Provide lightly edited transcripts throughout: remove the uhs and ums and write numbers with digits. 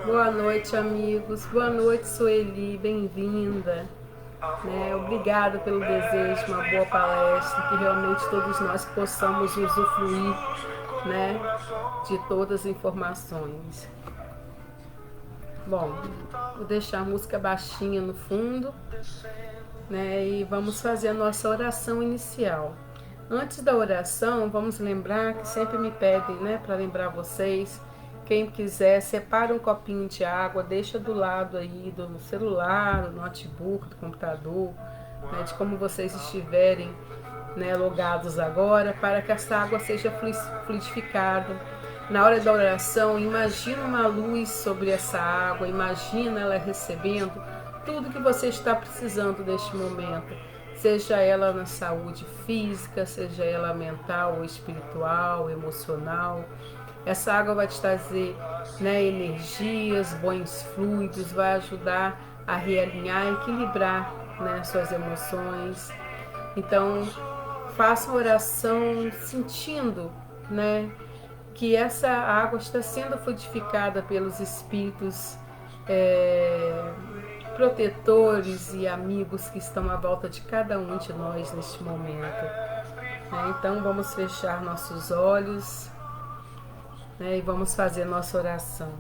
Boa noite, amigos. Boa noite, Sueli. Bem-vinda. Obrigada pelo desejo, uma boa palestra, que realmente todos nós possamos usufruir, né, de todas as informações. Bom, vou deixar a música baixinha no fundo, e vamos fazer a nossa oração inicial. Antes da oração, vamos lembrar que sempre me pedem, para lembrar vocês. Quem quiser, separa um copinho de água, deixa do lado aí do celular, do notebook, do computador, de como vocês estiverem, logados agora, para que essa água seja fluidificada. Na hora da oração, imagina uma luz sobre essa água, imagina ela recebendo tudo que você está precisando neste momento, seja ela na saúde física, seja ela mental ou espiritual, emocional. Essa água vai te trazer, energias, bons fluidos, vai ajudar a realinhar, equilibrar, suas emoções. Então, faça a oração sentindo, que essa água está sendo fluidificada pelos espíritos protetores e amigos que estão à volta de cada um de nós neste momento. Então, vamos fechar nossos olhos. E vamos fazer nossa oração.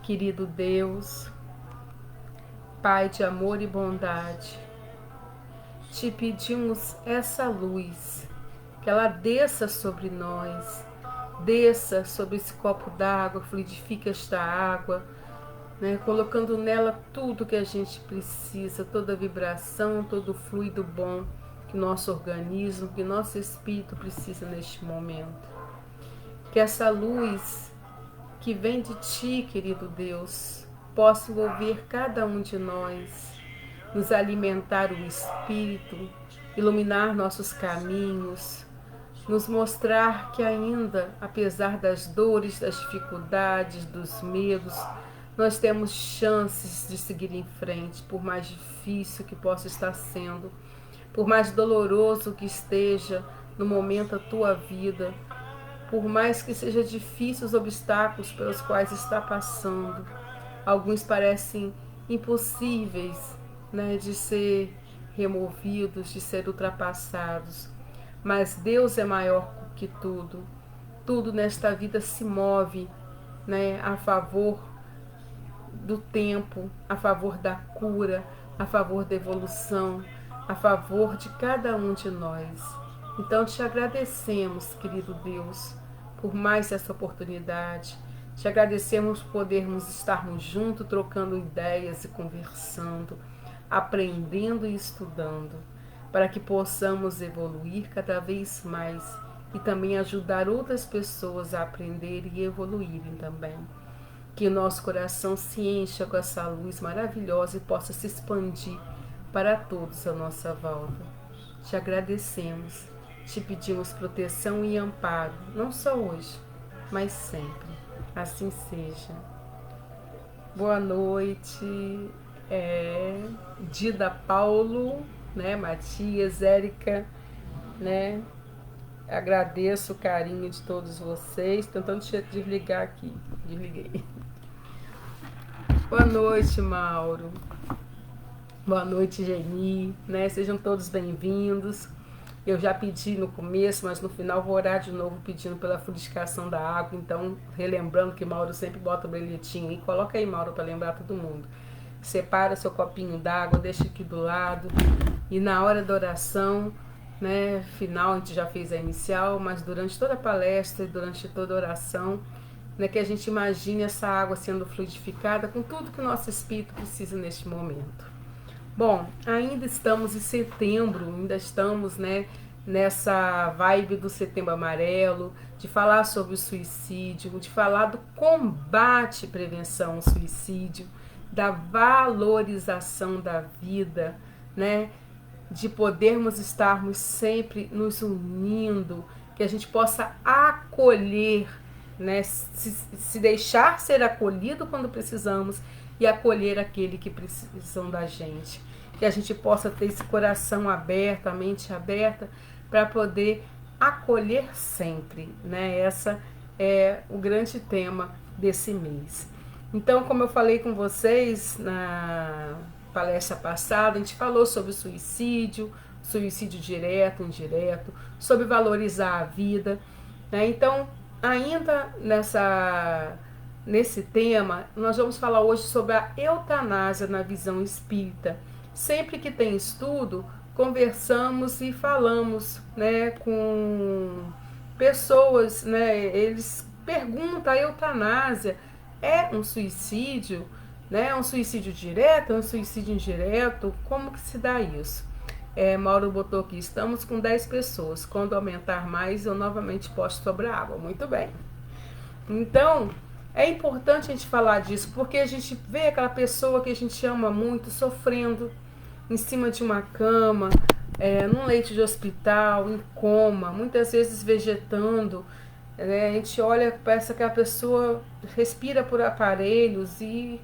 Querido Deus, Pai de amor e bondade, te pedimos essa luz, que ela desça sobre nós, desça sobre esse copo d'água, fluidifique esta água, colocando nela tudo que a gente precisa, toda a vibração, todo o fluido bom que nosso organismo, que nosso espírito precisa neste momento. Que essa luz que vem de Ti, querido Deus, possa envolver cada um de nós, nos alimentar o espírito, iluminar nossos caminhos, nos mostrar que ainda, apesar das dores, das dificuldades, dos medos, nós temos chances de seguir em frente, por mais difícil que possa estar sendo, por mais doloroso que esteja no momento a tua vida, por mais que sejam difíceis os obstáculos pelos quais está passando. Alguns parecem impossíveis, de ser removidos, de ser ultrapassados. Mas Deus é maior que tudo. Tudo nesta vida se move, a favor do tempo, a favor da cura, a favor da evolução, a favor de cada um de nós. Então te agradecemos, querido Deus, por mais essa oportunidade. Te agradecemos por podermos estarmos juntos, trocando ideias e conversando, aprendendo e estudando, para que possamos evoluir cada vez mais e também ajudar outras pessoas a aprenderem e evoluírem também. Que o nosso coração se encha com essa luz maravilhosa e possa se expandir para todos à nossa volta. Te agradecemos. Te pedimos proteção e amparo, não só hoje, mas sempre. Assim seja. Boa noite, Dida Paulo, Matias, Érica, Agradeço o carinho de todos vocês. Tentando desligar aqui. Desliguei. Boa noite, Mauro. Boa noite, Geni, Sejam todos bem-vindos. Eu já pedi no começo, mas no final vou orar de novo pedindo pela fluidificação da água. Então, relembrando que Mauro sempre bota o brilhetinho aí. Coloca aí, Mauro, para lembrar todo mundo. Separa seu copinho d'água, deixa aqui do lado. E na hora da oração, final, a gente já fez a inicial, mas durante toda a palestra e durante toda a oração, que a gente imagine essa água sendo fluidificada com tudo que o nosso espírito precisa neste momento. Bom, ainda estamos em setembro, ainda estamos, nessa vibe do Setembro Amarelo, de falar sobre o suicídio, de falar do combate e prevenção ao suicídio, da valorização da vida, de podermos estarmos sempre nos unindo, que a gente possa acolher, se deixar ser acolhido quando precisamos e acolher aquele que precisam da gente. Que a gente possa ter esse coração aberto, a mente aberta, para poder acolher sempre. Essa é o grande tema desse mês. Então, como eu falei com vocês na palestra passada, a gente falou sobre suicídio direto, indireto, sobre valorizar a vida, né? Então, ainda nesse tema, nós vamos falar hoje sobre a eutanásia na visão espírita. Sempre que tem estudo, conversamos e falamos, né, com pessoas, né, eles perguntam: a eutanásia é um suicídio, né, um suicídio direto, um suicídio indireto? Como que se dá isso? Mauro botou aqui: estamos com 10 pessoas, quando aumentar mais eu novamente posto sobre a água. Muito bem. Então, é importante a gente falar disso, porque a gente vê aquela pessoa que a gente ama muito sofrendo em cima de uma cama, num leito de hospital, em coma, muitas vezes vegetando, né? A gente olha, parece que a pessoa respira por aparelhos e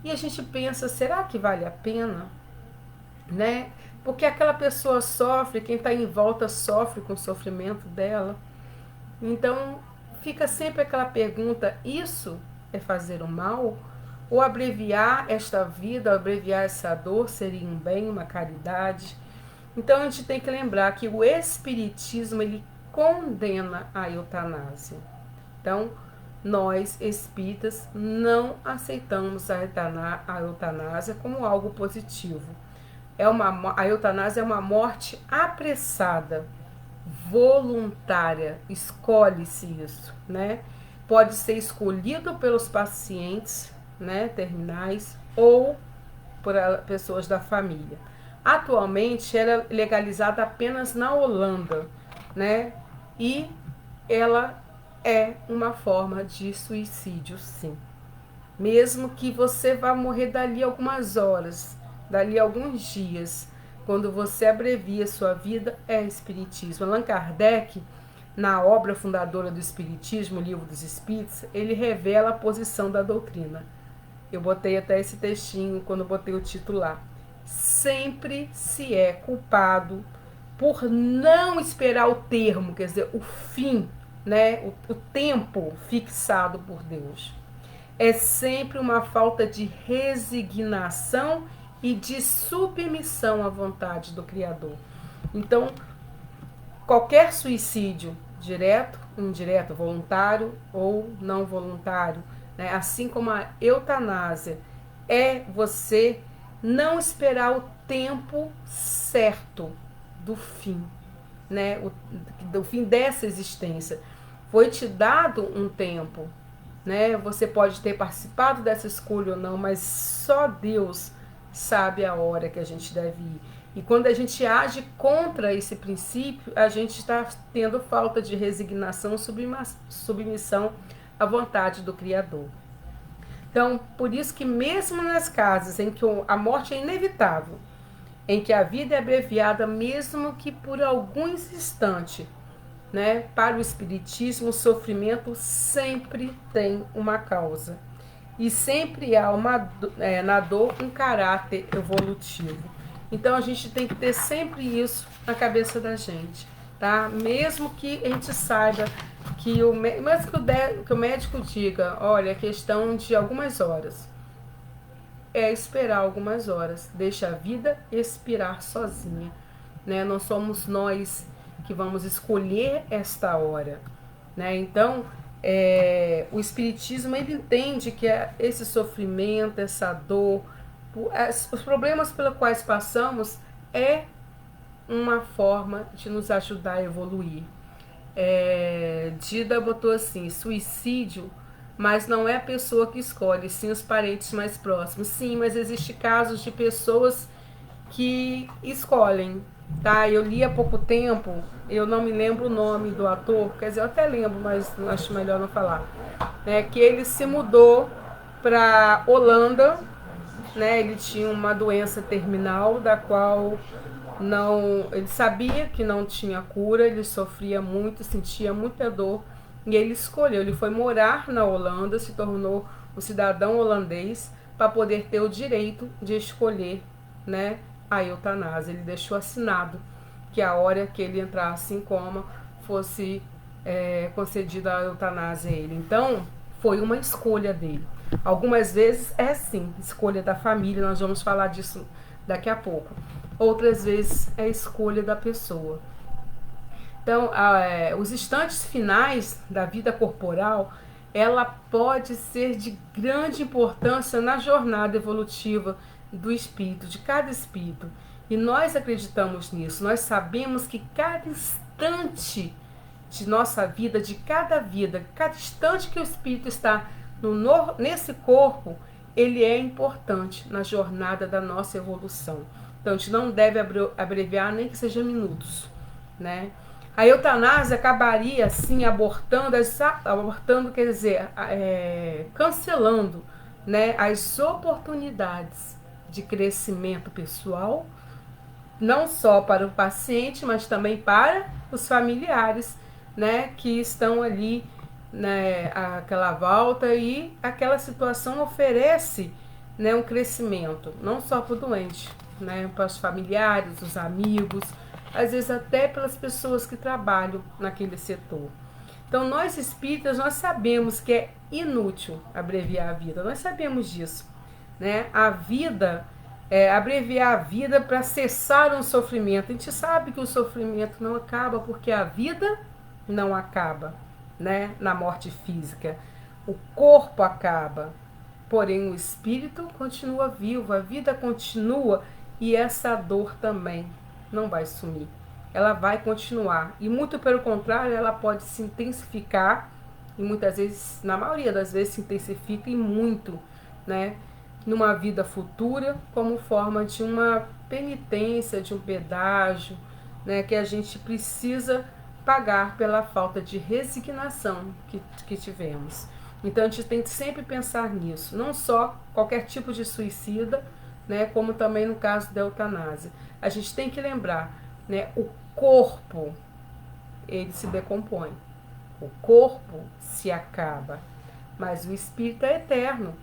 a gente pensa: será que vale a pena? Né? Porque aquela pessoa sofre, quem está em volta sofre com o sofrimento dela. Então, fica sempre aquela pergunta: isso é fazer o mal? Ou abreviar esta vida, abreviar essa dor seria um bem, uma caridade? Então a gente tem que lembrar que o Espiritismo, ele condena a eutanásia. Então, nós espíritas não aceitamos a eutanásia como algo positivo. A eutanásia é uma morte apressada, voluntária, escolhe-se isso, né? Pode ser escolhido pelos pacientes, né, terminais, ou por pessoas da família. Atualmente ela é legalizada apenas na Holanda, né? E ela é uma forma de suicídio, sim. Mesmo que você vá morrer dali algumas horas, dali alguns dias, quando você abrevia sua vida, é Espiritismo. Allan Kardec, na obra fundadora do Espiritismo, o Livro dos Espíritos, ele revela a posição da doutrina. Eu botei até esse textinho quando botei o título lá. Sempre se é culpado por não esperar o termo, quer dizer, o fim, né? O tempo fixado por Deus. É sempre uma falta de resignação e de submissão à vontade do Criador. Então, qualquer suicídio, direto, indireto, voluntário ou não voluntário, né? Assim como a eutanásia, é você não esperar o tempo certo do fim, né? Do fim dessa existência. Foi te dado um tempo, né? Você pode ter participado dessa escolha ou não, mas só Deus sabe a hora que a gente deve ir. E quando a gente age contra esse princípio, a gente está tendo falta de resignação, submissão à vontade do Criador. Então, por isso que mesmo nas casas em que a morte é inevitável, em que a vida é abreviada, mesmo que por alguns instantes, né, para o Espiritismo, o sofrimento sempre tem uma causa. E sempre há na dor um caráter evolutivo. Então a gente tem que ter sempre isso na cabeça da gente, tá? Mesmo que a gente saiba que que o médico diga: olha, é questão de algumas horas. É esperar algumas horas. Deixa a vida expirar sozinha, né? Não somos nós que vamos escolher esta hora, né? Então, o Espiritismo, ele entende que esse sofrimento, essa dor, os problemas pelos quais passamos é uma forma de nos ajudar a evoluir. Dida botou assim: suicídio, mas não é a pessoa que escolhe, sim os parentes mais próximos. Sim, mas existe casos de pessoas que escolhem, tá? Eu li há pouco tempo, eu não me lembro o nome do ator, quer dizer, eu até lembro, mas acho melhor não falar, que ele se mudou para Holanda, né? Ele tinha uma doença terminal da qual ele sabia que não tinha cura, ele sofria muito, sentia muita dor, e ele escolheu, ele foi morar na Holanda, se tornou um cidadão holandês para poder ter o direito de escolher, né, a eutanásia. Ele deixou assinado que a hora que ele entrasse em coma fosse concedida a eutanásia a ele. Então, Foi uma escolha dele. Algumas vezes é sim, escolha da família, nós vamos falar disso daqui a pouco. Outras vezes é escolha da pessoa. Então, os instantes finais da vida corporal, ela pode ser de grande importância na jornada evolutiva do espírito, de cada espírito. E nós acreditamos nisso, nós sabemos que cada instante de nossa vida, de cada vida, cada instante que o espírito está nesse corpo, ele é importante na jornada da nossa evolução. Então, a gente não deve abreviar nem que seja minutos, né? A eutanásia acabaria assim abortando, quer dizer, cancelando, né, as oportunidades de crescimento pessoal, não só para o paciente, mas também para os familiares, né, que estão ali, né, aquela volta, e aquela situação oferece, né, um crescimento, não só para o doente, né, para os familiares, os amigos, às vezes até pelas pessoas que trabalham naquele setor. Então, nós espíritas, nós sabemos que é inútil abreviar a vida, nós sabemos disso, né? A vida, abreviar a vida para cessar um sofrimento. A gente sabe que o sofrimento não acaba porque a vida não acaba, né? Na morte física. O corpo acaba, porém o espírito continua vivo, a vida continua, e essa dor também não vai sumir, ela vai continuar, e muito pelo contrário, ela pode se intensificar, e muitas vezes, na maioria das vezes, se intensifica e muito, né, numa vida futura, como forma de uma penitência, de um pedágio, né, que a gente precisa pagar pela falta de resignação que tivemos. Então a gente tem que sempre pensar nisso, não só qualquer tipo de suicida, né, como também no caso da eutanásia. A gente tem que lembrar, né, o corpo, ele se decompõe, o corpo se acaba, mas o espírito é eterno.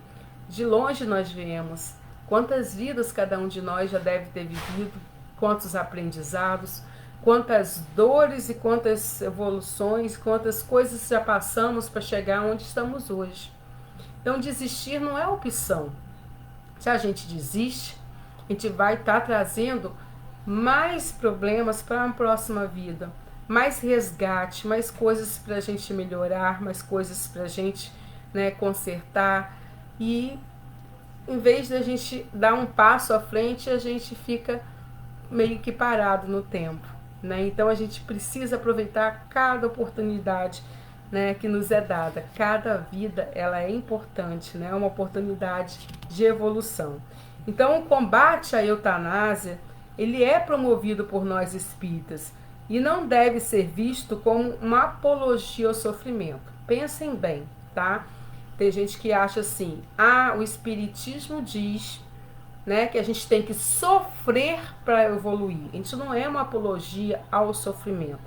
De longe nós vemos quantas vidas cada um de nós já deve ter vivido, quantos aprendizados, quantas dores e quantas evoluções, quantas coisas já passamos para chegar onde estamos hoje. Então desistir não é opção. Se a gente desiste, a gente vai estar trazendo mais problemas para a próxima vida, mais resgate, mais coisas para a gente melhorar, mais coisas para a gente, né, consertar. E em vez de a gente dar um passo à frente, a gente fica meio que parado no tempo, né? Então a gente precisa aproveitar cada oportunidade, né, que nos é dada. Cada vida, ela é importante, né? É uma oportunidade de evolução. Então o combate à eutanásia, ele é promovido por nós espíritas e não deve ser visto como uma apologia ao sofrimento. Pensem bem, tá? Tem gente que acha assim, o espiritismo diz, né, que a gente tem que sofrer para evoluir. A gente não é uma apologia ao sofrimento.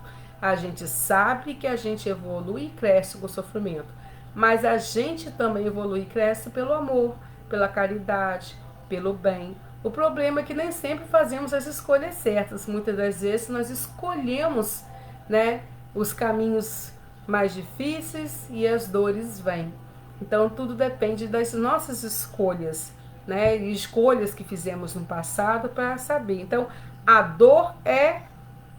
A gente sabe que a gente evolui e cresce com o sofrimento, mas a gente também evolui e cresce pelo amor, pela caridade, pelo bem. O problema é que nem sempre fazemos as escolhas certas. Muitas das vezes nós escolhemos, né, os caminhos mais difíceis e as dores vêm. Então tudo depende das nossas escolhas, né, e escolhas que fizemos no passado para saber. Então a dor é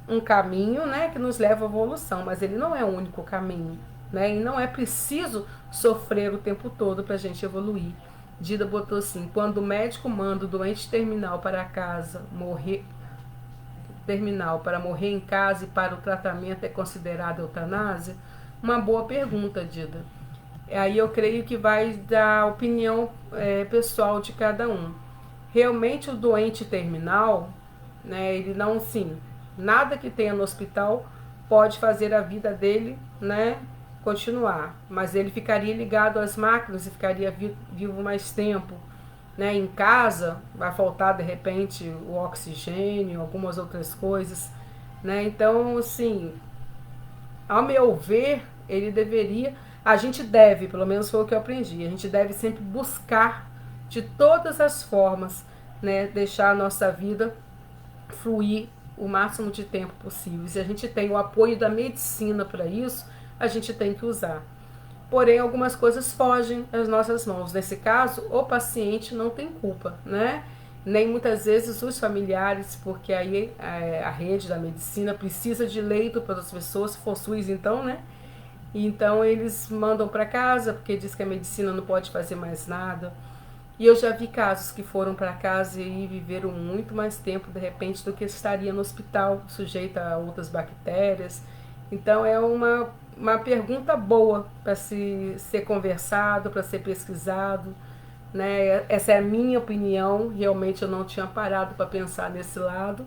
um caminho, né, que nos leva à evolução, mas ele não é o único caminho, né, e não é preciso sofrer o tempo todo para a gente evoluir. Dida botou assim: quando o médico manda o doente terminal para morrer em casa e para o tratamento é considerado eutanásia? Uma boa pergunta, Dida. Aí eu creio que vai da opinião pessoal de cada um. Realmente o doente terminal, né, ele não, sim, nada que tenha no hospital pode fazer a vida dele, né, continuar, mas ele ficaria ligado às máquinas e ficaria vivo mais tempo, né? Em casa vai faltar de repente o oxigênio, algumas outras coisas, né? Então, assim, ao meu ver, a gente deve, pelo menos foi o que eu aprendi, a gente deve sempre buscar de todas as formas, né, deixar a nossa vida fluir o máximo de tempo possível. Se a gente tem o apoio da medicina para isso, a gente tem que usar. porém algumas coisas fogem das nossas mãos. Nesse caso, o paciente não tem culpa, né? Nem muitas vezes os familiares, porque aí a rede da medicina precisa de leito para as pessoas, se for SUS então, né? Então eles mandam para casa, porque diz que a medicina não pode fazer mais nada. E eu já vi casos que foram para casa e viveram muito mais tempo, de repente, do que estaria no hospital, sujeita a outras bactérias. Então é uma pergunta boa para ser conversado, para ser pesquisado, né? Essa é a minha opinião, realmente eu não tinha parado para pensar nesse lado,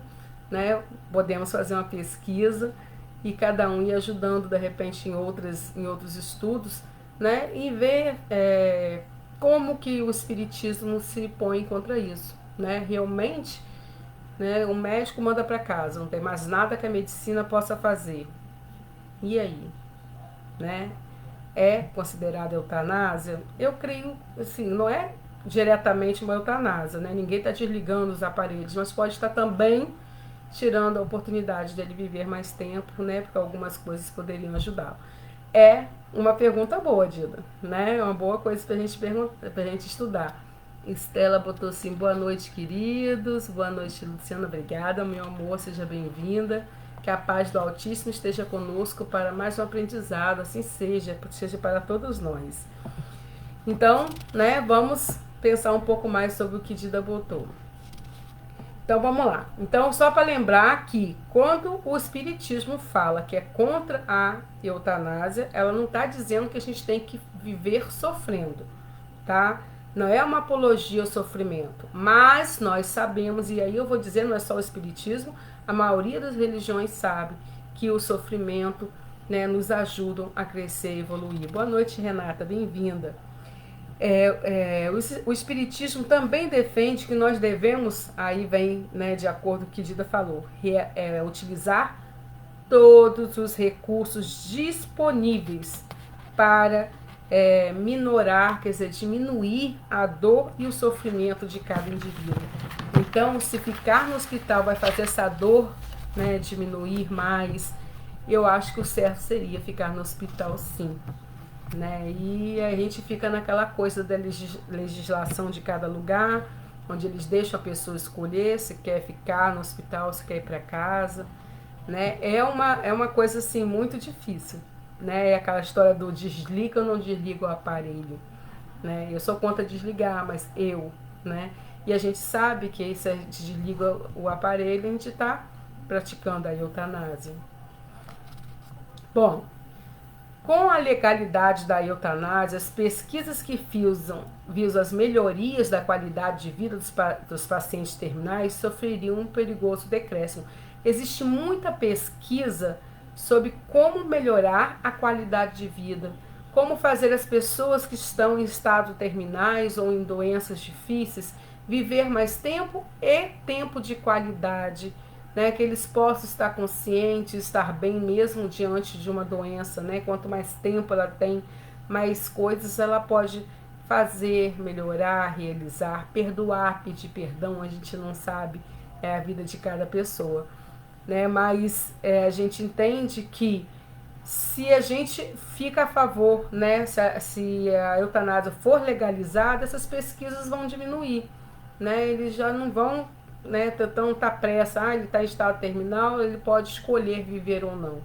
né? Podemos fazer uma pesquisa e cada um ir ajudando de repente em outros estudos, né? E ver como que o espiritismo se põe contra isso, né? Realmente, né? O médico manda para casa, não tem mais nada que a medicina possa fazer. E aí, né? É considerada eutanásia? Eu creio, assim, não é diretamente uma eutanásia, né? Ninguém está desligando os aparelhos, mas pode estar também tirando a oportunidade dele viver mais tempo, né? Porque algumas coisas poderiam ajudá-lo. É uma pergunta boa, Dida, né? É uma boa coisa pra gente estudar. Estela botou assim, boa noite, queridos. Boa noite, Luciana. Obrigada, meu amor. Seja bem-vinda. Que a paz do Altíssimo esteja conosco para mais um aprendizado. Assim seja para todos nós. Então, né, vamos pensar um pouco mais sobre o que Dida botou. Então vamos lá. Então, só para lembrar que quando o Espiritismo fala que é contra a eutanásia, ela não está dizendo que a gente tem que viver sofrendo, tá? Não é uma apologia ao sofrimento, mas nós sabemos, e aí eu vou dizer, não é só o Espiritismo, a maioria das religiões sabe que o sofrimento, né, nos ajudam a crescer e evoluir. Boa noite, Renata, bem-vinda. O Espiritismo também defende que nós devemos, aí vem, né, de acordo com o que Dida falou, utilizar todos os recursos disponíveis para minorar, quer dizer, diminuir a dor e o sofrimento de cada indivíduo. Então, se ficar no hospital vai fazer essa dor, né, diminuir mais, eu acho que o certo seria ficar no hospital, sim. Né? E a gente fica naquela coisa da legislação de cada lugar, onde eles deixam a pessoa escolher se quer ficar no hospital, se quer ir para casa, né? É uma coisa assim muito difícil, né? É aquela história do desliga ou não desliga o aparelho, né? Eu sou contra desligar, mas né? E a gente sabe que se a gente desliga o aparelho, a gente está praticando a eutanásia. Bom, com a legalidade da eutanásia, as pesquisas que visam as melhorias da qualidade de vida dos pacientes terminais sofreriam um perigoso decréscimo. Existe muita pesquisa sobre como melhorar a qualidade de vida, como fazer as pessoas que estão em estado terminais ou em doenças difíceis viver mais tempo e tempo de qualidade, né, que eles possam estar conscientes, estar bem mesmo diante de uma doença, né? Quanto mais tempo ela tem, mais coisas ela pode fazer, melhorar, realizar, perdoar, pedir perdão, a gente não sabe, é a vida de cada pessoa, né? Mas a gente entende que se a gente fica a favor, né, se a eutanásia for legalizada, essas pesquisas vão diminuir, né? Eles já não vão, né, então tá pressa, ele está em estado terminal, ele pode escolher viver ou não.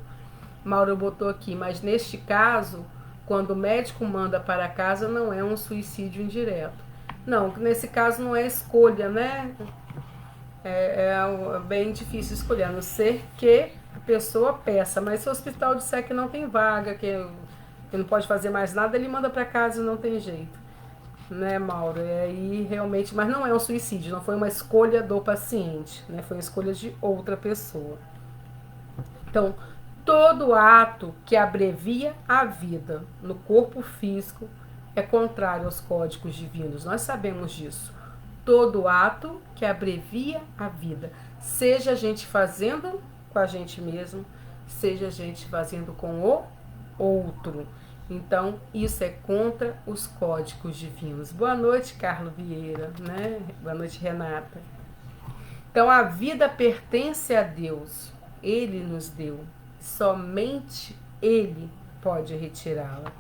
Mauro botou aqui, mas neste caso, quando o médico manda para casa, não é um suicídio indireto. Não, nesse caso não é escolha, né? É bem difícil escolher, a não ser que a pessoa peça, mas se o hospital disser que não tem vaga, que não pode fazer mais nada, ele manda para casa e não tem jeito. Né, Mauro? Aí realmente, mas não é um suicídio, não foi uma escolha do paciente, né? Foi uma escolha de outra pessoa. Então, todo ato que abrevia a vida no corpo físico é contrário aos códigos divinos. Nós sabemos disso. Todo ato que abrevia a vida, seja a gente fazendo com a gente mesmo, seja a gente fazendo com o outro. Então, isso é contra os códigos divinos. Boa noite, Carlos Vieira, né? Boa noite, Renata. Então, a vida pertence a Deus. Ele nos deu. Somente Ele pode retirá-la.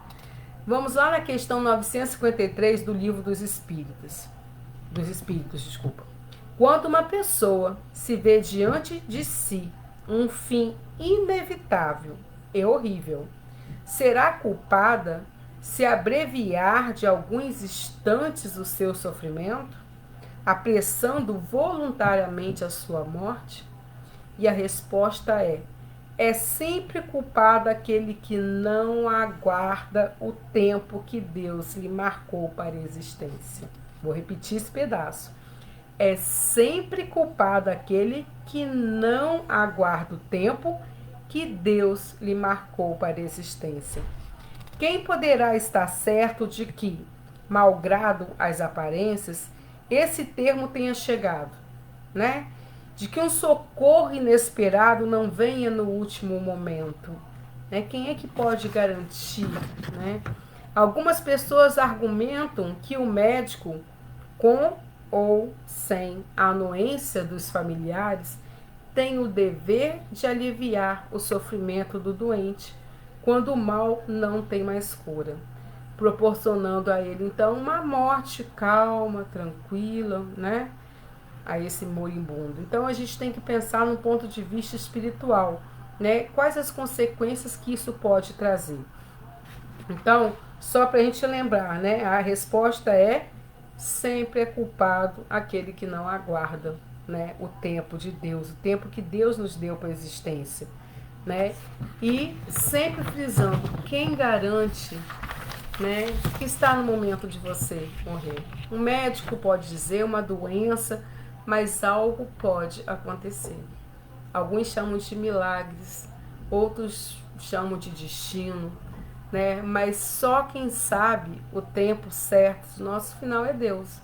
Vamos lá na questão 953 do Livro dos Espíritos, desculpa. Quando uma pessoa se vê diante de si um fim inevitável e horrível, será culpada se abreviar de alguns instantes o seu sofrimento, apressando voluntariamente a sua morte? E a resposta é sempre culpado aquele que não aguarda o tempo que Deus lhe marcou para a existência. Vou repetir esse pedaço. É sempre culpado aquele que não aguarda o tempo que Deus lhe marcou para a existência. Quem poderá estar certo de que, malgrado as aparências, esse termo tenha chegado, né? De que um socorro inesperado não venha no último momento, né? Quem é que pode garantir, né? Algumas pessoas argumentam que o médico, com ou sem a anuência dos familiares, tem o dever de aliviar o sofrimento do doente quando o mal não tem mais cura, proporcionando a ele então uma morte calma, tranquila, né? A esse moribundo. Então a gente tem que pensar no ponto de vista espiritual, né? Quais as consequências que isso pode trazer. Então, só para a gente lembrar, né? A resposta sempre é culpado aquele que não aguarda, né? O tempo de Deus, o tempo que Deus nos deu para a existência, né? E sempre frisando, quem garante, né, que está no momento de você morrer? Um médico pode dizer uma doença, mas algo pode acontecer. Alguns chamam de milagres, outros chamam de destino, né? Mas só quem sabe o tempo certo do nosso final é Deus,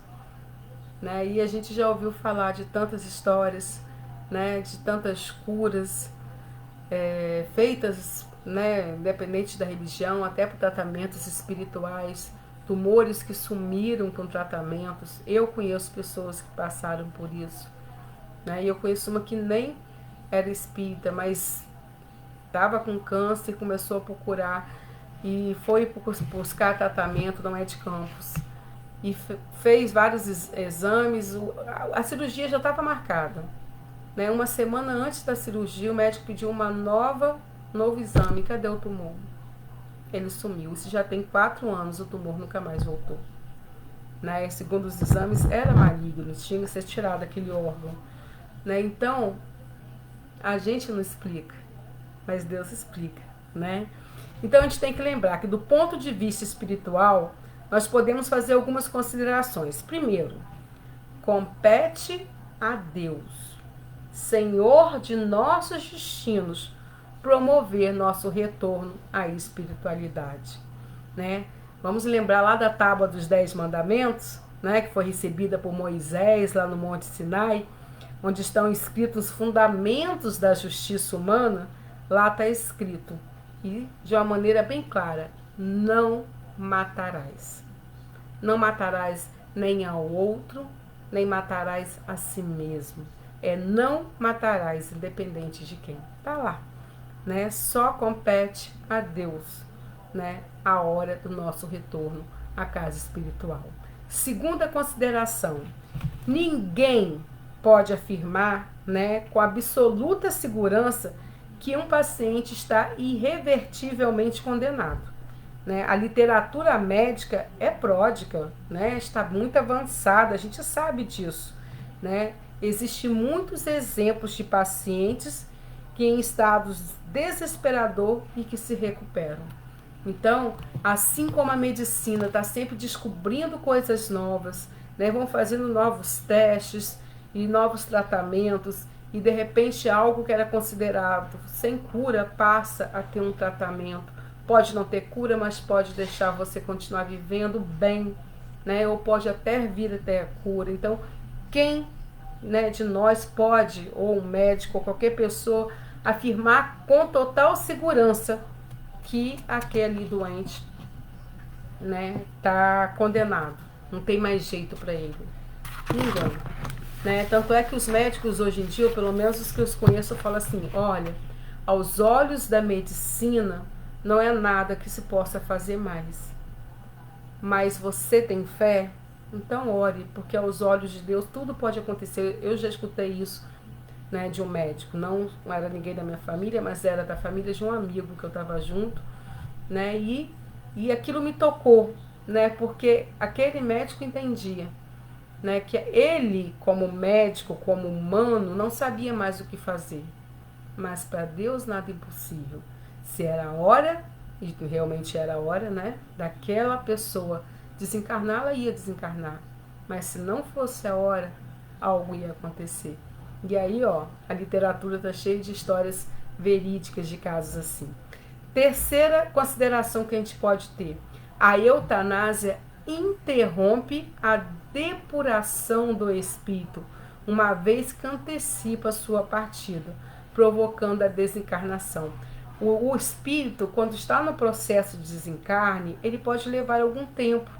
né? E a gente já ouviu falar de tantas histórias, né? De tantas curas feitas, né? Independente da religião, até por tratamentos espirituais, tumores que sumiram com tratamentos. Eu conheço pessoas que passaram por isso, né? E eu conheço uma que nem era espírita, mas estava com câncer e começou a procurar e foi buscar tratamento na Ed Campos e fez vários exames. A cirurgia já estava marcada, né? Uma semana antes da cirurgia, o médico pediu novo exame. Cadê o tumor? Ele sumiu. Isso já tem 4 anos, o tumor nunca mais voltou, né? Segundo os exames, era maligno, tinha que ser tirado aquele órgão, né? Então, a gente não explica, mas Deus explica, né? Então, a gente tem que lembrar que, do ponto de vista espiritual, nós podemos fazer algumas considerações. Primeiro, compete a Deus, Senhor de nossos destinos, promover nosso retorno à espiritualidade, né? Vamos lembrar lá da Tábua dos 10 Mandamentos, né, que foi recebida por Moisés lá no Monte Sinai, onde estão escritos os fundamentos da justiça humana. Lá está escrito, e de uma maneira bem clara: não matarás. Não matarás nem ao outro, nem matarás a si mesmo. Não matarás, independente de quem. Está lá, né? Só compete a Deus, né, a hora do nosso retorno à casa espiritual. Segunda consideração: ninguém pode afirmar, né, com absoluta segurança que um paciente está irrevertivelmente condenado, né? A literatura médica é pródiga, né? Está muito avançada, a gente sabe disso, né? Existem muitos exemplos de pacientes que em estados desesperador e que se recuperam. Então, assim como a medicina está sempre descobrindo coisas novas, né, vão fazendo novos testes e novos tratamentos, e de repente algo que era considerado sem cura passa a ter um tratamento. Pode não ter cura, mas pode deixar você continuar vivendo bem, né, ou pode até vir até a cura. Então, quem, né, de nós pode, ou um médico, ou qualquer pessoa, afirmar com total segurança que aquele doente, né, tá condenado, não tem mais jeito para ele? Ninguém, né? Tanto é que os médicos hoje em dia, ou pelo menos os que eu conheço, falam assim: olha, aos olhos da medicina não é nada que se possa fazer mais, mas você tem fé? Então ore, porque aos olhos de Deus tudo pode acontecer. Eu já escutei isso, né, de um médico. Não era ninguém da minha família, mas era da família de um amigo que eu estava junto, né? E aquilo me tocou, né? Porque aquele médico entendia, né, que ele, como médico, como humano, não sabia mais o que fazer. Mas para Deus nada é impossível. Se era a hora, e realmente era a hora, né, daquela pessoa desencarnar, ela ia desencarnar. Mas se não fosse a hora, algo ia acontecer. E aí, ó, a literatura está cheia de histórias verídicas de casos assim. Terceira consideração que a gente pode ter: a eutanásia interrompe a depuração do espírito, uma vez que antecipa a sua partida, provocando a desencarnação. O espírito, quando está no processo de desencarne, ele pode levar algum tempo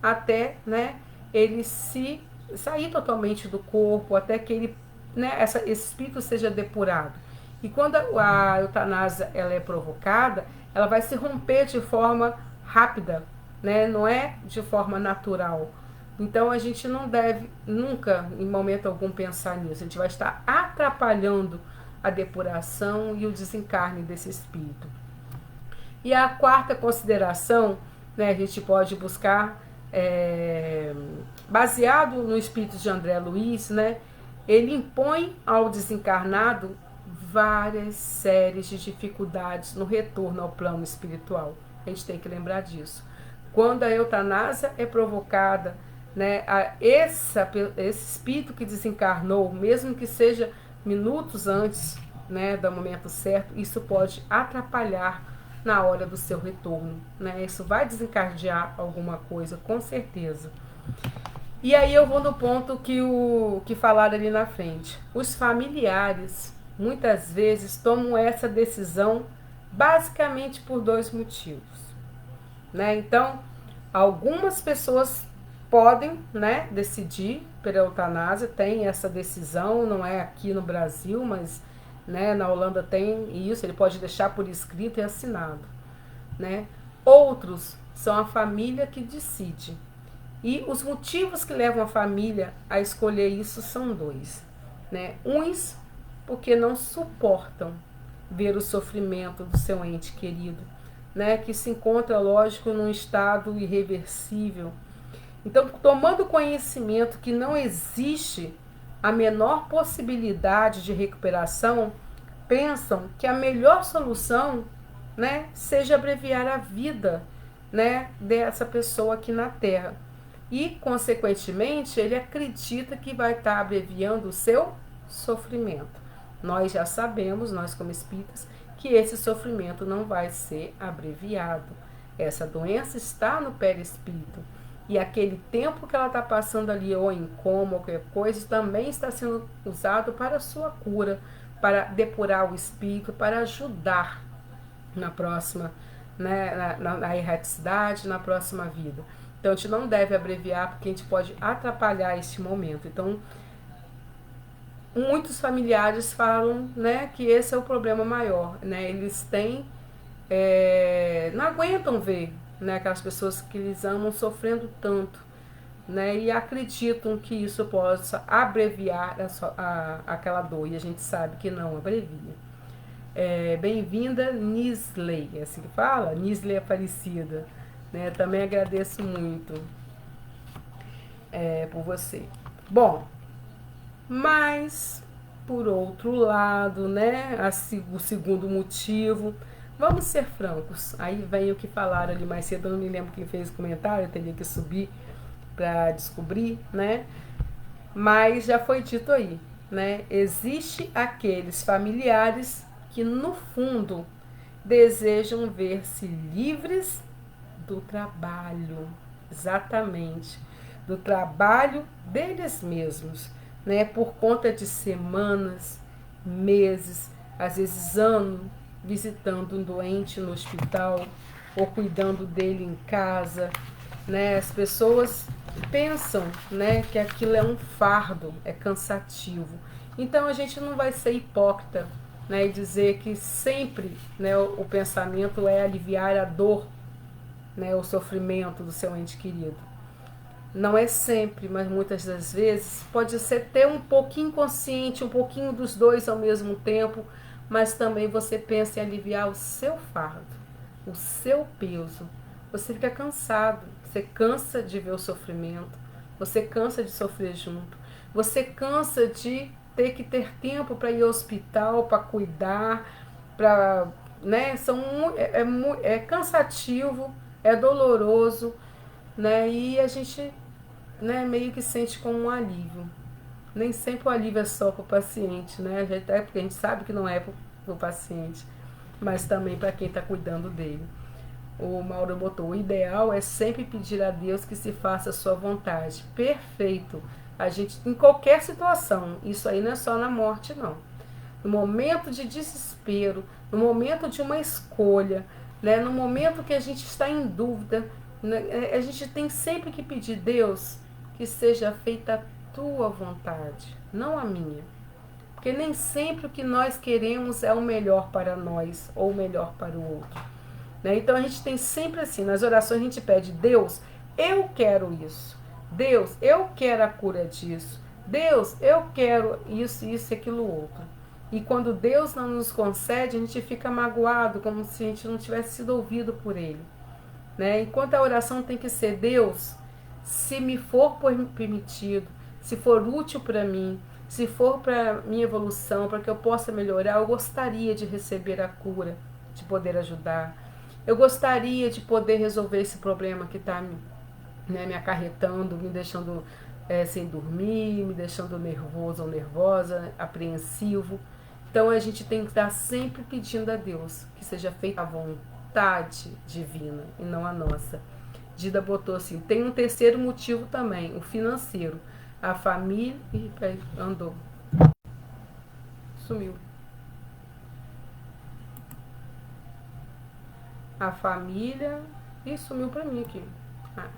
até, né, ele se sair totalmente do corpo, até que ele, né, esse espírito seja depurado. E quando a eutanásia ela é provocada, ela vai se romper de forma rápida, né? Não é de forma natural. Então a gente não deve nunca, em momento algum, pensar nisso. A gente vai estar atrapalhando a depuração e o desencarne desse espírito. E a quarta consideração, né, a gente pode buscar, baseado no espírito de André Luiz, né, ele impõe ao desencarnado várias séries de dificuldades no retorno ao plano espiritual. A gente tem que lembrar disso. Quando a eutanásia é provocada, né, esse espírito que desencarnou, mesmo que seja minutos antes, né, do momento certo, isso pode atrapalhar na hora do seu retorno, né? Isso vai desencadear alguma coisa, com certeza. E aí eu vou no ponto que falaram ali na frente. Os familiares muitas vezes tomam essa decisão basicamente por dois motivos, né? Então, algumas pessoas podem, né, decidir pela eutanásia, tem essa decisão, não é aqui no Brasil, mas, né, na Holanda tem isso, ele pode deixar por escrito e assinado, né? Outros são a família que decide. E os motivos que levam a família a escolher isso são dois, né? Uns porque não suportam ver o sofrimento do seu ente querido, né, que se encontra, lógico, num estado irreversível. Então, tomando conhecimento que não existe a menor possibilidade de recuperação, pensam que a melhor solução, né, seja abreviar a vida, né, dessa pessoa aqui na Terra. E, consequentemente, ele acredita que vai estar abreviando o seu sofrimento. Nós já sabemos, nós como espíritas, que esse sofrimento não vai ser abreviado. Essa doença está no perispírito. E aquele tempo que ela está passando ali, ou em coma, ou qualquer coisa, também está sendo usado para a sua cura, para depurar o espírito, para ajudar na próxima, né, na erraticidade, na próxima vida. Então a gente não deve abreviar, porque a gente pode atrapalhar este momento. Então, muitos familiares falam, né, que esse é o problema maior, né? Eles têm, não aguentam ver, né, aquelas pessoas que eles amam sofrendo tanto, né? E acreditam que isso possa abreviar aquela dor, e a gente sabe que não abrevia. Bem-vinda, Nisley, é assim que fala? Nisley Aparecida, né? Também agradeço muito por você. Bom, mas, por outro lado, né, o segundo motivo, vamos ser francos, aí vem o que falaram ali mais cedo, eu não me lembro quem fez o comentário, eu teria que subir para descobrir, né, mas já foi dito aí, né, existe aqueles familiares que no fundo desejam ver-se livres do trabalho, exatamente, do trabalho deles mesmos, né, por conta de semanas, meses, às vezes anos, visitando um doente no hospital ou cuidando dele em casa, né? As pessoas pensam, né, que aquilo é um fardo, é cansativo. Então a gente não vai ser hipócrita, né, e dizer que sempre, né, o pensamento é aliviar a dor né, o sofrimento do seu ente querido. Não é sempre, mas muitas das vezes pode ser até um pouquinho consciente, um pouquinho dos dois ao mesmo tempo, mas também você pensa em aliviar o seu fardo, o seu peso. Você fica cansado, você cansa de ver o sofrimento, você cansa de sofrer junto, você cansa de ter que ter tempo para ir ao hospital, para cuidar, para, né, é cansativo, é doloroso, né, e a gente, né, meio que sente como um alívio. Nem sempre o alívio é só para o paciente, né? Até porque a gente sabe que não é para o paciente, mas também para quem está cuidando dele. O Mauro botou: o ideal é sempre pedir a Deus que se faça a sua vontade. Perfeito. A gente, em qualquer situação, isso aí não é só na morte, não. No momento de desespero, no momento de uma escolha, né? No momento que a gente está em dúvida, né? A gente tem sempre que pedir: Deus, que seja feita a tua vontade, não a minha. Porque nem sempre o que nós queremos é o melhor para nós ou o melhor para o outro. Né? Então a gente tem sempre assim, nas orações a gente pede: Deus, eu quero isso. Deus, eu quero a cura disso. Deus, eu quero isso, isso e aquilo outro. E quando Deus não nos concede, a gente fica magoado, como se a gente não tivesse sido ouvido por Ele. Né? Enquanto a oração tem que ser: Deus, se me for permitido, se for útil para mim, se for para minha evolução, para que eu possa melhorar, eu gostaria de receber a cura, de poder ajudar. Eu gostaria de poder resolver esse problema que está, né, me acarretando, me deixando sem dormir, me deixando nervoso ou nervosa, apreensivo. Então a gente tem que estar sempre pedindo a Deus que seja feita a vontade divina e não a nossa. Dida botou assim: tem um terceiro motivo também, o financeiro. A família. Ih, peraí, andou. Sumiu. A família. Ih, sumiu pra mim aqui. Ah.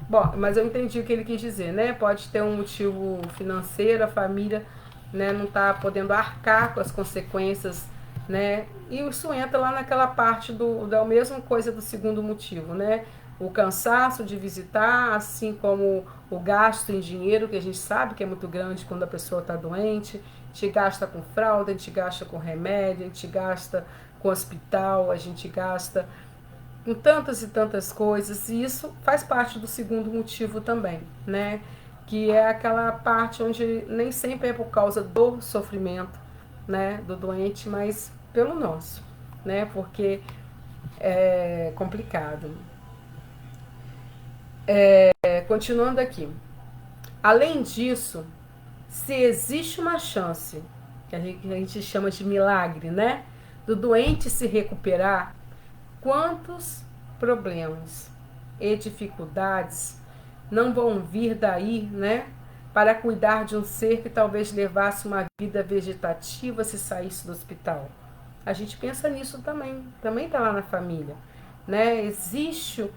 Bom, mas eu entendi o que ele quis dizer, né? Pode ter um motivo financeiro, a família, né, não tá podendo arcar com as consequências, né? E isso entra lá naquela parte da mesma coisa do segundo motivo, né? O cansaço de visitar, assim como o gasto em dinheiro, que a gente sabe que é muito grande quando a pessoa está doente. A gente gasta com fralda, a gente gasta com remédio, a gente gasta com hospital, a gente gasta com tantas e tantas coisas. E isso faz parte do segundo motivo também, né? Que é aquela parte onde nem sempre é por causa do sofrimento, né, do doente, mas pelo nosso, né? Porque é complicado. Continuando aqui. Além disso, se existe uma chance, que a gente chama de milagre, né, do doente se recuperar, quantos problemas e dificuldades não vão vir daí, né, para cuidar de um ser que talvez levasse uma vida vegetativa se saísse do hospital? A gente pensa nisso também está lá na família, né? Existe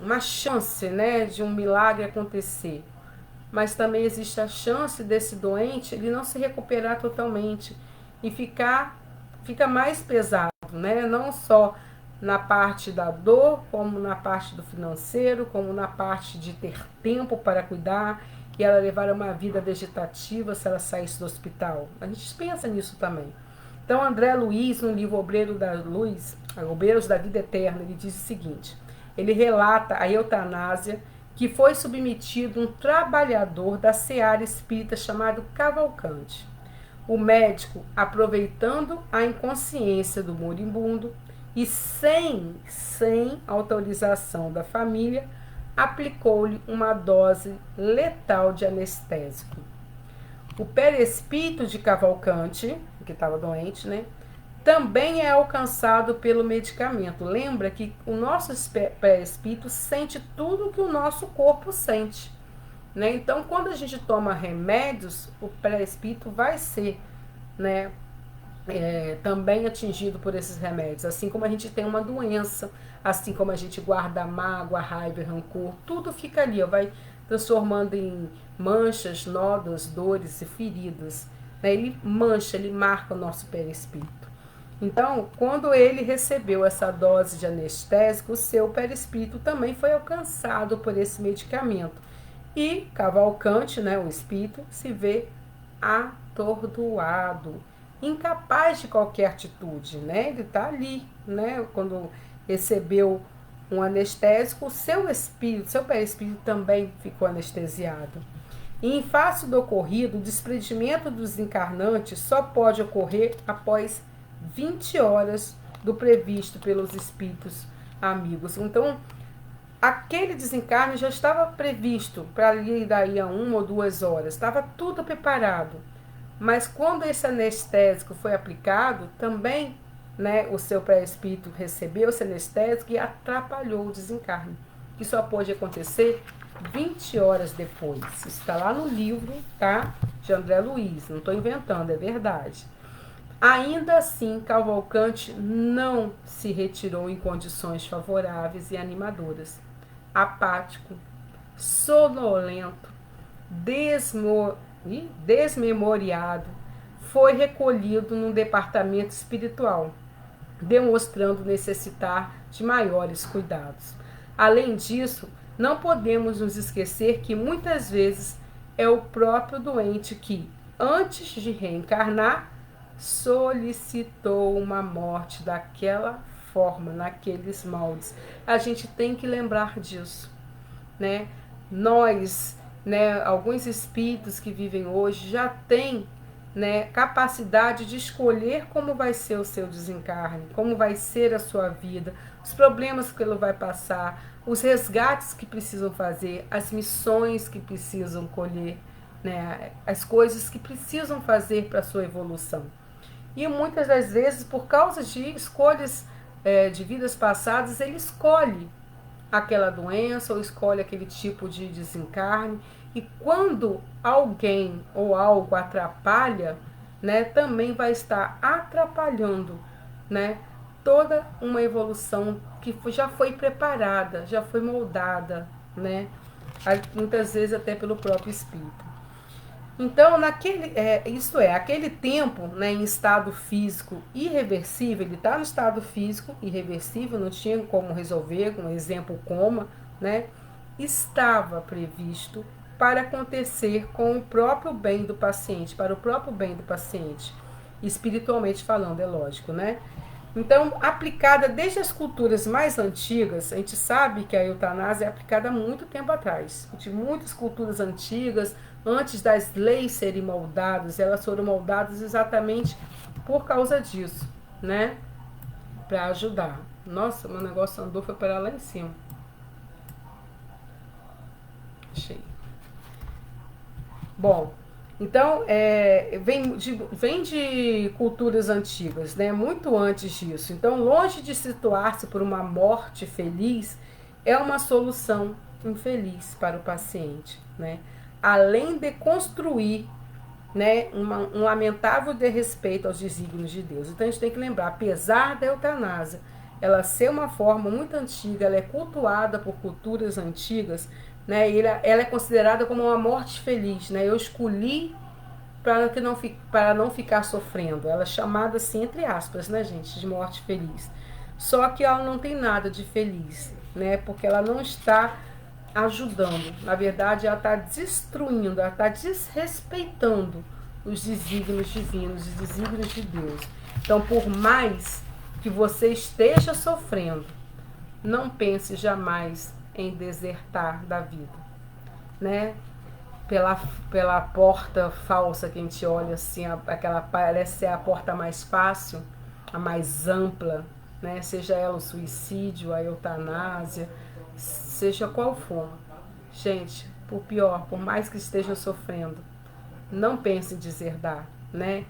uma chance, né, de um milagre acontecer, mas também existe a chance desse doente ele não se recuperar totalmente e fica mais pesado, né? Não só na parte da dor, como na parte do financeiro, como na parte de ter tempo para cuidar e ela levar uma vida vegetativa se ela saísse do hospital. A gente pensa nisso também. Então, André Luiz, no livro Obreiro da Luz, Obreiros da Vida Eterna, ele diz o seguinte: ele relata a eutanásia que foi submetido um trabalhador da seara espírita chamado Cavalcante. O médico, aproveitando a inconsciência do moribundo e sem autorização da família, aplicou-lhe uma dose letal de anestésico. O perispírito de Cavalcante, que estava doente, né, também é alcançado pelo medicamento. Lembra que o nosso perispírito sente tudo que o nosso corpo sente, né? Então, quando a gente toma remédios, o perispírito vai ser, né, também atingido por esses remédios. Assim como a gente tem uma doença, assim como a gente guarda mágoa, raiva e rancor, tudo fica ali, ó, vai transformando em manchas, nódulos, dores e feridas. Né? Ele marca o nosso perispírito. Então, quando ele recebeu essa dose de anestésico, o seu perispírito também foi alcançado por esse medicamento. E Cavalcante, né, o espírito, se vê atordoado, incapaz de qualquer atitude, né? Ele está ali, né? Quando recebeu um anestésico, o seu espírito, seu perispírito também ficou anestesiado. E em face do ocorrido, o desprendimento dos encarnantes só pode ocorrer após 20 horas do previsto pelos espíritos amigos. Então, aquele desencarne já estava previsto para ir daí a 1 ou 2 horas, estava tudo preparado. Mas quando esse anestésico foi aplicado, também, né, o seu pré-espírito recebeu esse anestésico e atrapalhou o desencarne, que só pode acontecer 20 horas depois. Isso está lá no livro, tá? De André Luiz, não estou inventando, é verdade. Ainda assim, Cavalcante não se retirou em condições favoráveis e animadoras. Apático, sonolento, desmemoriado, foi recolhido num departamento espiritual, demonstrando necessitar de maiores cuidados. Além disso, não podemos nos esquecer que muitas vezes é o próprio doente que, antes de reencarnar, solicitou uma morte daquela forma, naqueles moldes. A gente tem que lembrar disso, né? Nós, né, alguns espíritos que vivem hoje já têm, né, capacidade de escolher como vai ser o seu desencarne, como vai ser a sua vida, os problemas que ele vai passar, os resgates que precisam fazer, as missões que precisam colher, né, as coisas que precisam fazer para a sua evolução. E muitas das vezes, por causa de escolhas de vidas passadas, ele escolhe aquela doença ou escolhe aquele tipo de desencarne. E quando alguém ou algo atrapalha, né, também vai estar atrapalhando, né, toda uma evolução que já foi preparada, já foi moldada, né, muitas vezes até pelo próprio espírito. Então, aquele tempo, né, em estado físico irreversível, ele está no estado físico irreversível, não tinha como resolver, como exemplo, coma, né, estava previsto para acontecer com o próprio bem do paciente, para o próprio bem do paciente, espiritualmente falando, é lógico, né? Então, aplicada desde as culturas mais antigas, a gente sabe que a eutanásia é aplicada há muito tempo atrás. De muitas culturas antigas, antes das leis serem moldadas, elas foram moldadas exatamente por causa disso, né? Para ajudar. Nossa, meu negócio andou, foi para lá em cima. Achei. Bom, então, vem de culturas antigas, né? Muito antes disso. Então, longe de situar-se por uma morte feliz, é uma solução infeliz para o paciente, né? Além de construir, né, um lamentável desrespeito aos desígnios de Deus. Então, a gente tem que lembrar, apesar da eutanásia ela ser uma forma muito antiga, ela é cultuada por culturas antigas, né? Ela é considerada como uma morte feliz, né? Eu escolhi para não ficar sofrendo. Ela é chamada assim, entre aspas, né, gente, de morte feliz. Só que ela não tem nada de feliz, né? Porque ela não está ajudando. Na verdade, ela está destruindo, ela está desrespeitando os desígnios divinos, os desígnios de Deus. Então, por mais que você esteja sofrendo, não pense jamais em desertar da vida, né? Pela porta falsa que a gente olha assim, aquela parece ser a porta mais fácil, a mais ampla, né? Seja ela o suicídio, a eutanásia, seja qual for. Gente, por pior, por mais que estejam sofrendo, não pense em deserdar, né?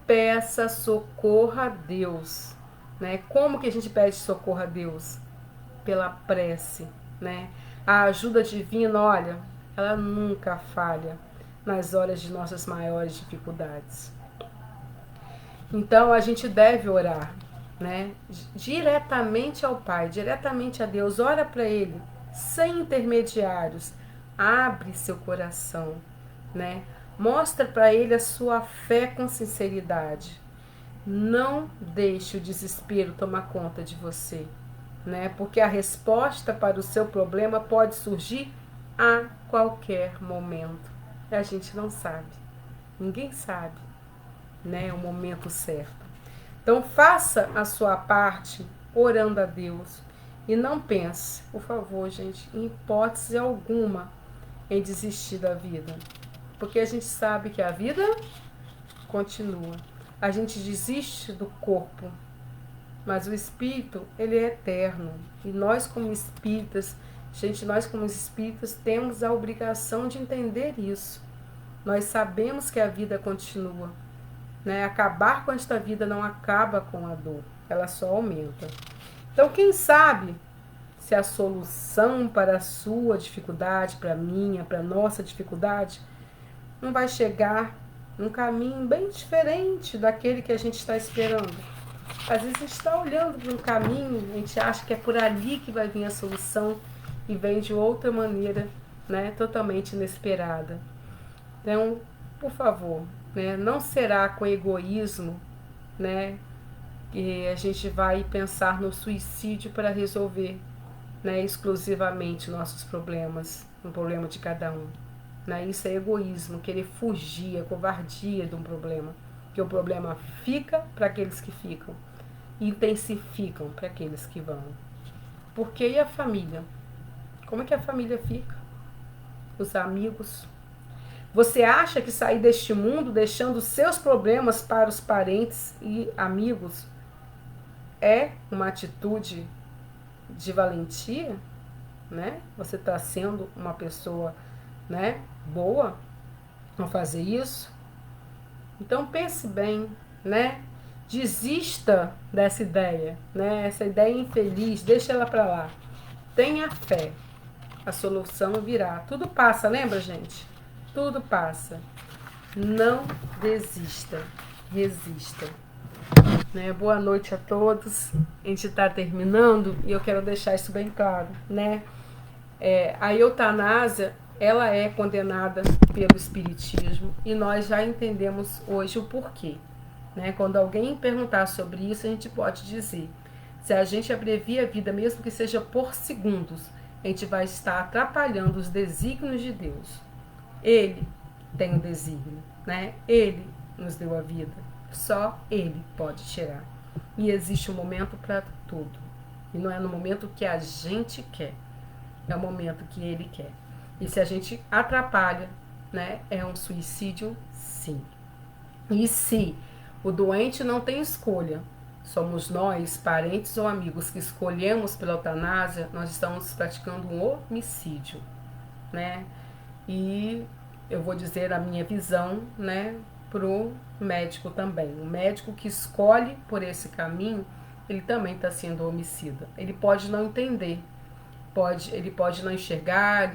Peça socorro a Deus, né? Como que a gente pede socorro a Deus? Pela prece, né? A ajuda divina, olha, ela nunca falha nas horas de nossas maiores dificuldades. Então a gente deve orar, né? Diretamente ao Pai, diretamente a Deus, ora para Ele, sem intermediários, abre seu coração, né? Mostra para Ele a sua fé com sinceridade. Não deixe o desespero tomar conta de você, né? Porque a resposta para o seu problema pode surgir a qualquer momento. E a gente não sabe. Ninguém sabe, né, o momento certo. Então faça a sua parte orando a Deus e não pense, por favor, gente, em hipótese alguma em desistir da vida. Porque a gente sabe que a vida continua. A gente desiste do corpo, mas o espírito, ele é eterno. E nós como espíritas, nós como espíritas temos a obrigação de entender isso. Nós sabemos que a vida continua, né? Acabar com esta vida não acaba com a dor, ela só aumenta. Então, quem sabe se a solução para a sua dificuldade, para a minha, para a nossa dificuldade, não vai chegar num caminho bem diferente daquele que a gente está esperando. Às vezes a gente está olhando para um caminho, a gente acha que é por ali que vai vir a solução e vem de outra maneira, né, totalmente inesperada. Então, por favor, né, não será com egoísmo, né, que a gente vai pensar no suicídio para resolver, né, exclusivamente nossos problemas, o problema de cada um. Né? Isso é egoísmo, querer fugir, é covardia de um problema. Porque o problema fica para aqueles que ficam e intensificam para aqueles que vão. Porque e a família? Como é que a família fica? Os amigos? Você acha que sair deste mundo deixando seus problemas para os parentes e amigos é uma atitude de valentia? Né? Você está sendo uma pessoa, né, boa ao fazer isso? Então pense bem, né? Desista dessa ideia, né? Essa ideia infeliz, deixa ela para lá. Tenha fé, a solução virá. Tudo passa, lembra, gente? Tudo passa. Não desista, resista. Né? Boa noite a todos. A gente está terminando e eu quero deixar isso bem claro, né? A eutanásia, ela é condenada pelo Espiritismo e nós já entendemos hoje o porquê. Né? Quando alguém perguntar sobre isso, a gente pode dizer: se a gente abrevia a vida, mesmo que seja por segundos, a gente vai estar atrapalhando os desígnios de Deus. Ele tem um desígnio, né? Ele nos deu a vida. Só Ele pode tirar. E existe um momento para tudo. E não é no momento que a gente quer. É o momento que Ele quer. E se a gente atrapalha, né, é um suicídio, sim. E se o doente não tem escolha, somos nós, parentes ou amigos, que escolhemos pela eutanásia, nós estamos praticando um homicídio, né? E eu vou dizer a minha visão, né, pro médico também. O médico que escolhe por esse caminho, ele também está sendo homicida. Ele pode não entender, ele pode não enxergar,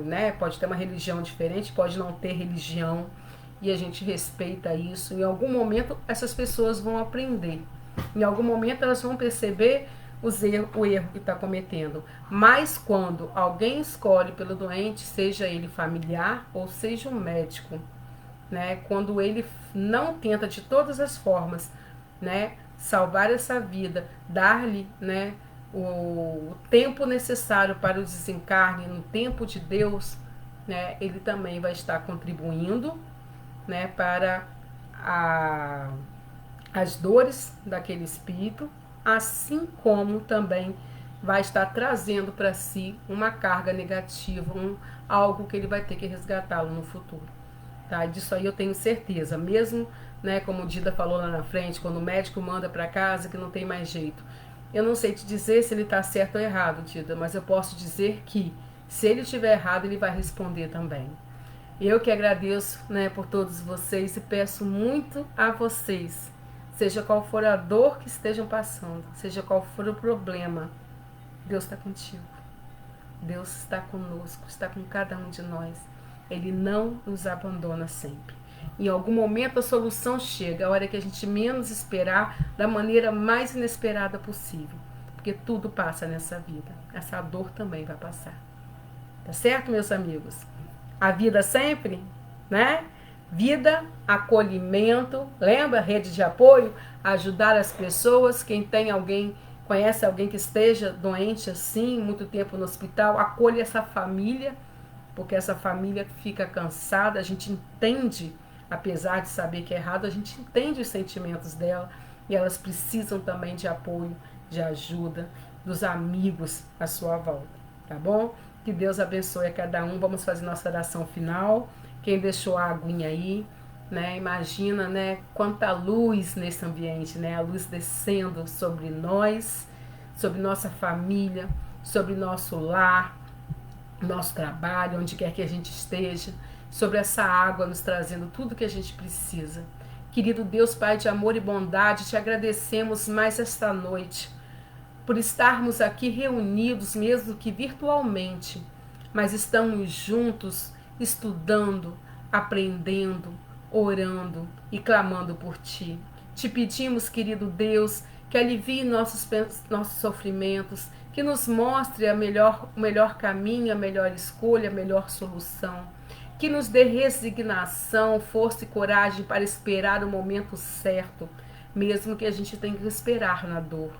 né, pode ter uma religião diferente, pode não ter religião, e a gente respeita isso. Em algum momento essas pessoas vão aprender, em algum momento elas vão perceber o erro que está cometendo. Mas quando alguém escolhe pelo doente, seja ele familiar ou seja um médico, né, quando ele não tenta de todas as formas, né, salvar essa vida, dar-lhe, né, o tempo necessário para o desencarne no tempo de Deus, né, ele também vai estar contribuindo, né, para as dores daquele espírito, assim como também vai estar trazendo para si uma carga negativa, algo que ele vai ter que resgatá-lo no futuro. Tá? Disso aí eu tenho certeza, mesmo, né, como o Dida falou lá na frente, quando o médico manda para casa que não tem mais jeito. Eu não sei te dizer se ele está certo ou errado, Dida, mas eu posso dizer que se ele estiver errado, ele vai responder também. Eu que agradeço, né, por todos vocês e peço muito a vocês, seja qual for a dor que estejam passando, seja qual for o problema, Deus está contigo. Deus está conosco, está com cada um de nós. Ele não nos abandona sempre. Em algum momento a solução chega, a hora que a gente menos esperar, da maneira mais inesperada possível. Porque tudo passa nessa vida. Essa dor também vai passar. Tá certo, meus amigos? A vida sempre, né, vida, acolhimento, lembra? Rede de apoio, ajudar as pessoas, quem tem alguém, conhece alguém que esteja doente assim, muito tempo no hospital, acolha essa família, porque essa família fica cansada, a gente entende, apesar de saber que é errado, a gente entende os sentimentos dela e elas precisam também de apoio, de ajuda, dos amigos à sua volta, tá bom? Que Deus abençoe a cada um. Vamos fazer nossa oração final. Quem deixou a aguinha aí, né? Imagina, né, quanta luz nesse ambiente, né? A luz descendo sobre nós, sobre nossa família, sobre nosso lar, nosso trabalho, onde quer que a gente esteja, sobre essa água nos trazendo tudo que a gente precisa. Querido Deus, Pai de amor e bondade, te agradecemos mais esta noite por estarmos aqui reunidos, mesmo que virtualmente, mas estamos juntos, estudando, aprendendo, orando e clamando por Ti. Te pedimos, querido Deus, que alivie nossos sofrimentos, que nos mostre o melhor caminho, a melhor escolha, a melhor solução. Que nos dê resignação, força e coragem para esperar o momento certo, mesmo que a gente tenha que esperar na dor.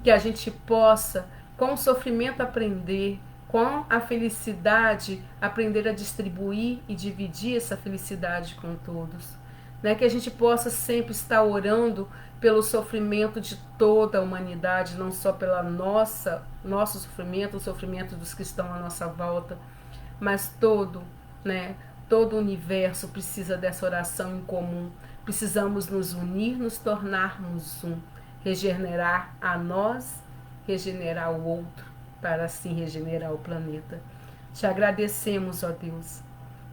Que a gente possa, com o sofrimento, aprender, com a felicidade, aprender a distribuir e dividir essa felicidade com todos. Né? Que a gente possa sempre estar orando pelo sofrimento de toda a humanidade, não só pelo nosso sofrimento, o sofrimento dos que estão à nossa volta, mas todo o universo precisa dessa oração em comum. Precisamos nos unir, nos tornarmos um, regenerar a nós, regenerar o outro, para assim regenerar o planeta. Te agradecemos, ó Deus,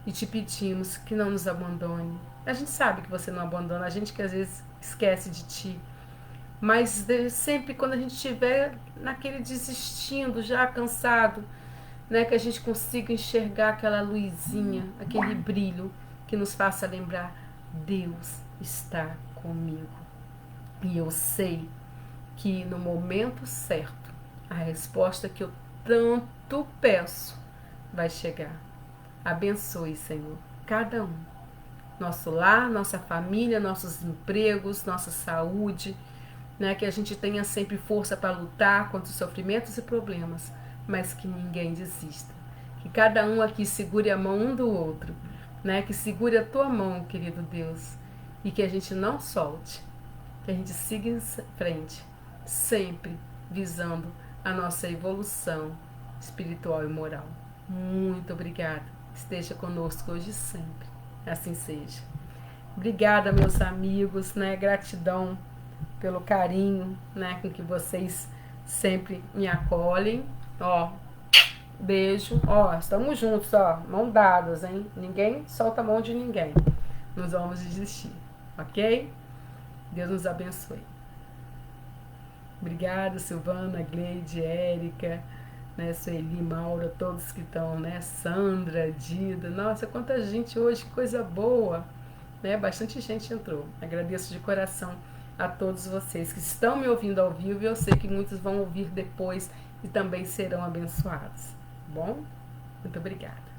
e te pedimos que não nos abandone. A gente sabe que você não abandona, a gente que às vezes esquece de ti, mas sempre quando a gente estiver naquele desistindo, já cansado, né, que a gente consiga enxergar aquela luzinha, aquele brilho que nos faça lembrar: Deus está comigo. E eu sei que no momento certo, a resposta que eu tanto peço vai chegar. Abençoe, Senhor, cada um. Nosso lar, nossa família, nossos empregos, nossa saúde, né? Que a gente tenha sempre força para lutar contra os sofrimentos e problemas, mas que ninguém desista. Que cada um aqui segure a mão um do outro, né? Que segure a tua mão, querido Deus, e que a gente não solte, que a gente siga em frente, sempre visando a nossa evolução espiritual e moral. Muito obrigada. Esteja conosco hoje e sempre. Assim seja. Obrigada, meus amigos, né? Gratidão pelo carinho, né, com que vocês sempre me acolhem. Ó, beijo. Ó, estamos juntos, ó, mão dadas, hein? Ninguém solta a mão de ninguém. Não vamos desistir, ok? Deus nos abençoe. Obrigada, Silvana, Gleide, Érica, né, Sueli, Maura, todos que estão, né, Sandra, Dida. Nossa, quanta gente hoje, que coisa boa, né? Bastante gente entrou. Agradeço de coração a todos vocês que estão me ouvindo ao vivo, e eu sei que muitos vão ouvir depois e também serão abençoados. Bom? Muito obrigada.